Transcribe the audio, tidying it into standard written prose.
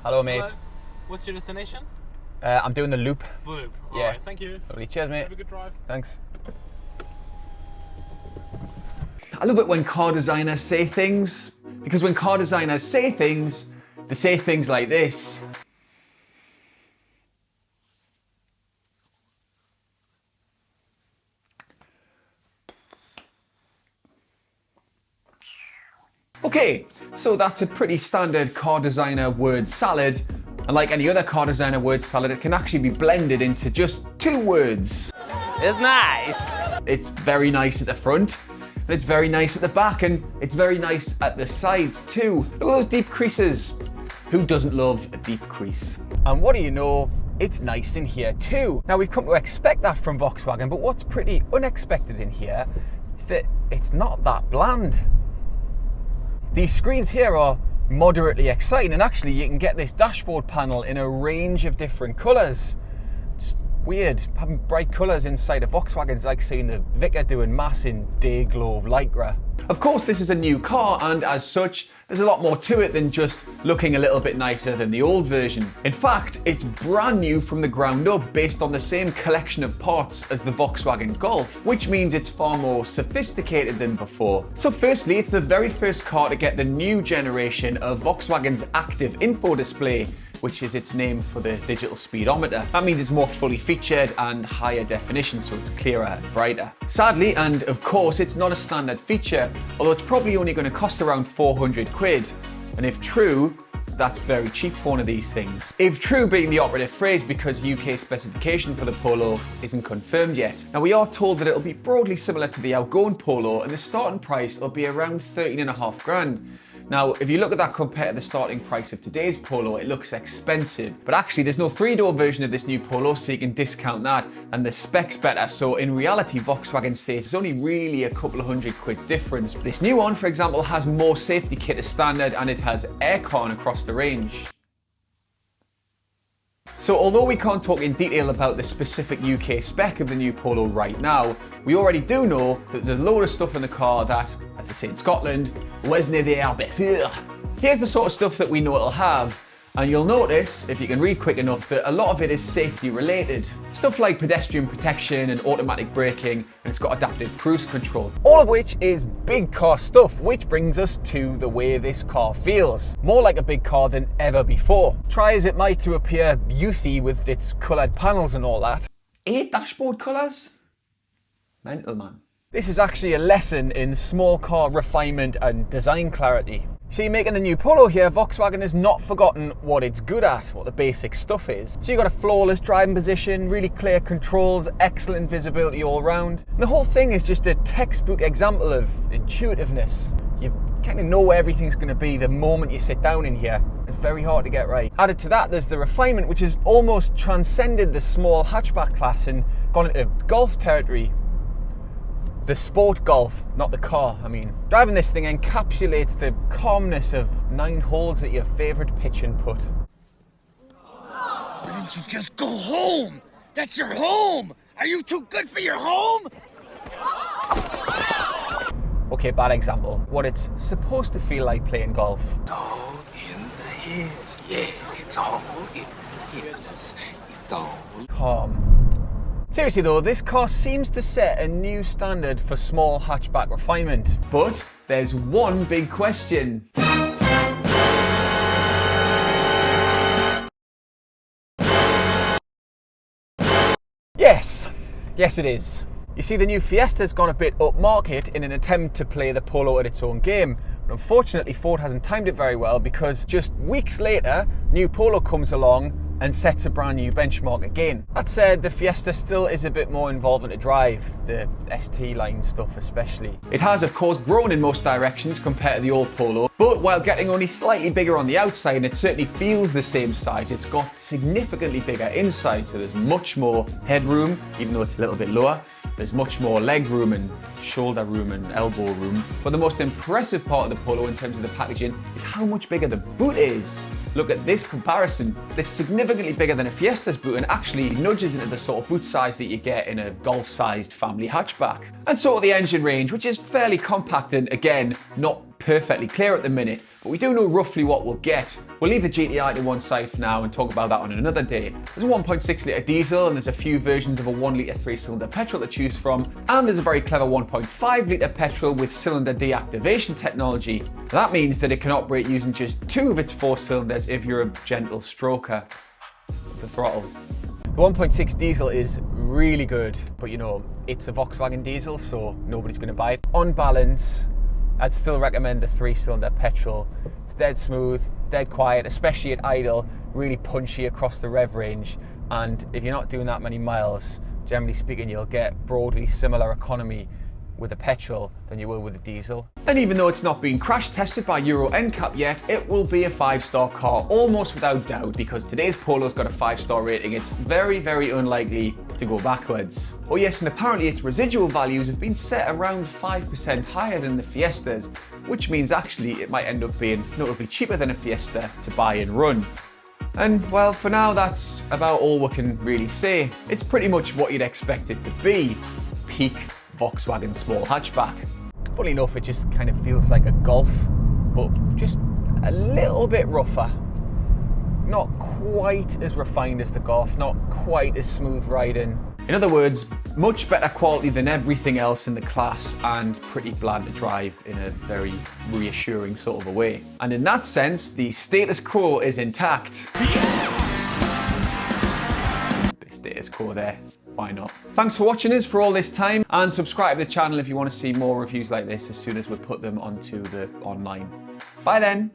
Hello, mate. Hello. What's your destination? I'm doing the loop. The Loop. Yeah. Alright, thank you. Lovely. Cheers, mate. Have a good drive. Thanks. I love it when car designers say things, because when car designers say things, they say things like this. Okay, so that's a pretty standard car designer word salad. And like any other car designer word salad, it can actually be blended into just two words. It's nice. It's very nice at the front, and it's very nice at the back, and it's very nice at the sides too. Look at those deep creases. Who doesn't love a deep crease? And what do you know? It's nice in here too. Now, we've come to expect that from Volkswagen, but what's pretty unexpected in here is that it's not that bland. These screens here are moderately exciting, and actually you can get this dashboard panel in a range of different colours. It's weird, having bright colours inside a Volkswagen is like seeing the Vicar doing mass in day glow Lycra. Of course, this is a new car, and as such, there's a lot more to it than just looking a little bit nicer than the old version. In fact, it's brand new from the ground up, based on the same collection of parts as the Volkswagen Golf, which means it's far more sophisticated than before. So firstly, it's the very first car to get the new generation of Volkswagen's active info display, which is its name for the digital speedometer. That means it's more fully featured and higher definition, so it's clearer and brighter. Sadly, and of course, it's not a standard feature, although it's probably only going to cost around 400 quid. And if true, that's very cheap for one of these things. If true being the operative phrase, because UK specification for the Polo isn't confirmed yet. Now, we are told that it'll be broadly similar to the outgoing Polo, and the starting price will be around 13.5 grand. Now, if you look at that compared to the starting price of today's Polo, it looks expensive. But actually, there's no three-door version of this new Polo, so you can discount that, and the spec's better. So in reality, Volkswagen states it's only really a couple of hundred quid difference. This new one, for example, has more safety kit as standard, and it has aircon across the range. So although we can't talk in detail about the specific UK spec of the new Polo right now, we already do know that there's a load of stuff in the car that, as they say in Scotland, wasn't there before. Here's the sort of stuff that we know it'll have, and you'll notice, if you can read quick enough, that a lot of it is safety related. Stuff like pedestrian protection and automatic braking, and it's got adaptive cruise control. All of which is big car stuff, which brings us to the way this car feels. More like a big car than ever before. Try as it might to appear youthy with its coloured panels and all that. 8 dashboard colours? Mental, man. This is actually a lesson in small car refinement and design clarity. See, making the new Polo here, Volkswagen has not forgotten what it's good at, what the basic stuff is. So you've got a flawless driving position, really clear controls, excellent visibility all around. And the whole thing is just a textbook example of intuitiveness. You kind of know where everything's going to be the moment you sit down in here. It's very hard to get right. Added to that, there's the refinement, which has almost transcended the small hatchback class and gone into golf territory. The sport golf, not the car. I mean, driving this thing encapsulates the calmness of 9 holes at your favourite pitch and putt. Why didn't you just go home? That's your home! Are you too good for your home? Okay, bad example. What it's supposed to feel like playing golf. All in the head. Yeah, it's all in the hips. It's all. Calm. Seriously though, this car seems to set a new standard for small hatchback refinement. But there's one big question. Yes it is. You see, the new Fiesta's gone a bit upmarket in an attempt to play the Polo at its own game. But unfortunately, Ford hasn't timed it very well, because just weeks later, new Polo comes along and sets a brand new benchmark again. That said, the Fiesta still is a bit more involving to drive, the ST line stuff especially. It has, of course, grown in most directions compared to the old Polo, but while getting only slightly bigger on the outside, and it certainly feels the same size, it's got significantly bigger inside, so there's much more headroom, even though it's a little bit lower. There's much more leg room and shoulder room and elbow room. But the most impressive part of the Polo in terms of the packaging is how much bigger the boot is. Look at this comparison. It's significantly bigger than a Fiesta's boot and actually nudges into the sort of boot size that you get in a golf-sized family hatchback. And so the engine range, which is fairly compact and again, not perfectly clear at the minute, but we do know roughly what we'll get. We'll leave the GTI to one side for now and talk about that on another day. There's a 1.6 litre diesel and there's a few versions of a 1 litre 3-cylinder petrol to choose from, and there's a very clever 1.5 litre petrol with cylinder deactivation technology. That means that it can operate using just 2 of its 4 cylinders if you're a gentle stroker of the throttle. The 1.6 diesel is really good, but you know, it's a Volkswagen diesel, so nobody's going to buy it. On balance, I'd still recommend the 3-cylinder petrol. It's dead smooth, dead quiet, especially at idle, really punchy across the rev range, and if you're not doing that many miles, generally speaking, you'll get broadly similar economy with a petrol than you will with a diesel. And even though it's not been crash tested by Euro NCAP yet, it will be a 5-star car almost without doubt, because today's Polo's got a 5-star rating. It's very, very unlikely to go backwards. Oh yes, and apparently its residual values have been set around 5% higher than the Fiestas, which means actually it might end up being notably cheaper than a Fiesta to buy and run. And well, for now that's about all we can really say. It's pretty much what you'd expect it to be. Peak Volkswagen small hatchback. Funny enough, it just kind of feels like a Golf, but just a little bit rougher. Not quite as refined as the Golf, not quite as smooth riding. In other words, much better quality than everything else in the class and pretty bland to drive in a very reassuring sort of a way. And in that sense, the status quo is intact. Status quo there. Why not? Thanks for watching us for all this time, and subscribe to the channel if you want to see more reviews like this as soon as we put them onto the online. Bye then.